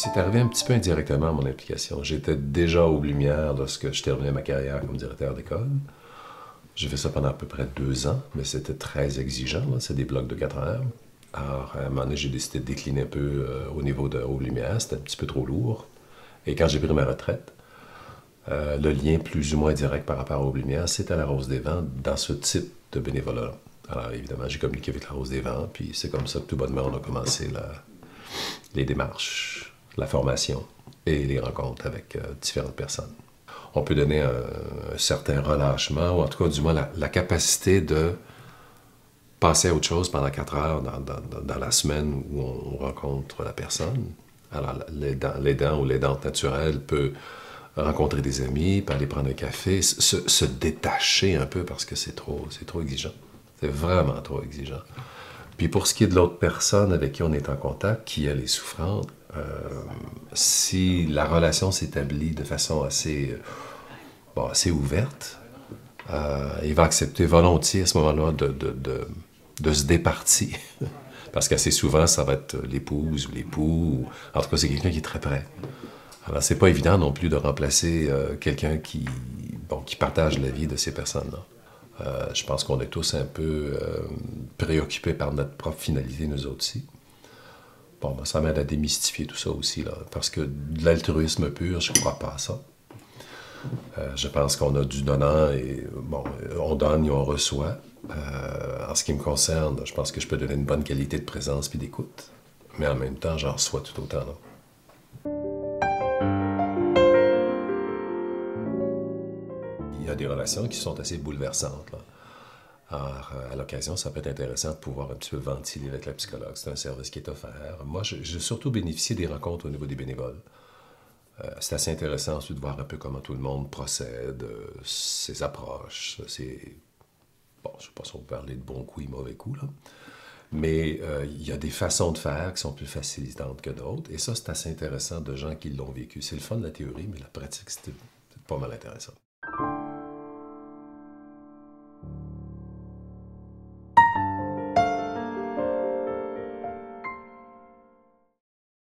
C'est arrivé un petit peu indirectement, mon implication. J'étais déjà aux Lumières lorsque je terminais ma carrière comme directeur d'école. J'ai fait ça pendant à peu près 2 ans, mais c'était très exigeant. C'est des blocs de 4 heures. Alors, à un moment donné, j'ai décidé de décliner un peu au niveau de Aux Lumières. C'était un petit peu trop lourd. Et quand j'ai pris ma retraite, le lien plus ou moins direct par rapport aux Lumières, c'était la Rose des Vents dans ce type de bénévolat. Alors, évidemment, j'ai communiqué avec la Rose des Vents, puis c'est comme ça que tout bonnement, on a commencé les démarches, la formation et les rencontres avec différentes personnes. On peut donner un certain relâchement, ou en tout cas, du moins, la capacité de passer à autre chose pendant 4 heures dans la semaine où on rencontre la personne. Alors, l'aidant ou l'aidante naturelle peut rencontrer des amis, peut aller prendre un café, se détacher un peu parce que c'est trop exigeant. C'est vraiment trop exigeant. Puis pour ce qui est de l'autre personne avec qui on est en contact, qui elle est souffrante, si la relation s'établit de façon assez ouverte, il va accepter volontiers à ce moment-là de se départir. Parce qu'assez souvent, ça va être l'épouse ou l'époux, ou en tout cas, c'est quelqu'un qui est très près. Alors, c'est pas évident non plus de remplacer quelqu'un qui partage la vie de ces personnes-là. Je pense qu'on est tous un peu préoccupés par notre propre finalité, nous autres aussi. Bon, ben, ça m'aide à démystifier tout ça aussi, là, parce que de l'altruisme pur, je ne crois pas à ça. Je pense qu'on a du donnant et, bon, on donne et on reçoit. En ce qui me concerne, je pense que je peux donner une bonne qualité de présence puis d'écoute, mais en même temps, j'en reçois tout autant, là. Il y a des relations qui sont assez bouleversantes, là. Alors, à l'occasion, ça peut être intéressant de pouvoir un petit peu ventiler avec la psychologue. C'est un service qui est offert. Moi, j'ai surtout bénéficié des rencontres au niveau des bénévoles. C'est assez intéressant ensuite de voir un peu comment tout le monde procède, ses approches, bon, je ne sais pas si on peut parler de bons coups et mauvais coups, là. Mais il y a des façons de faire qui sont plus facilitantes que d'autres. Et ça, c'est assez intéressant de gens qui l'ont vécu. C'est le fun de la théorie, mais la pratique, c'est pas mal intéressant.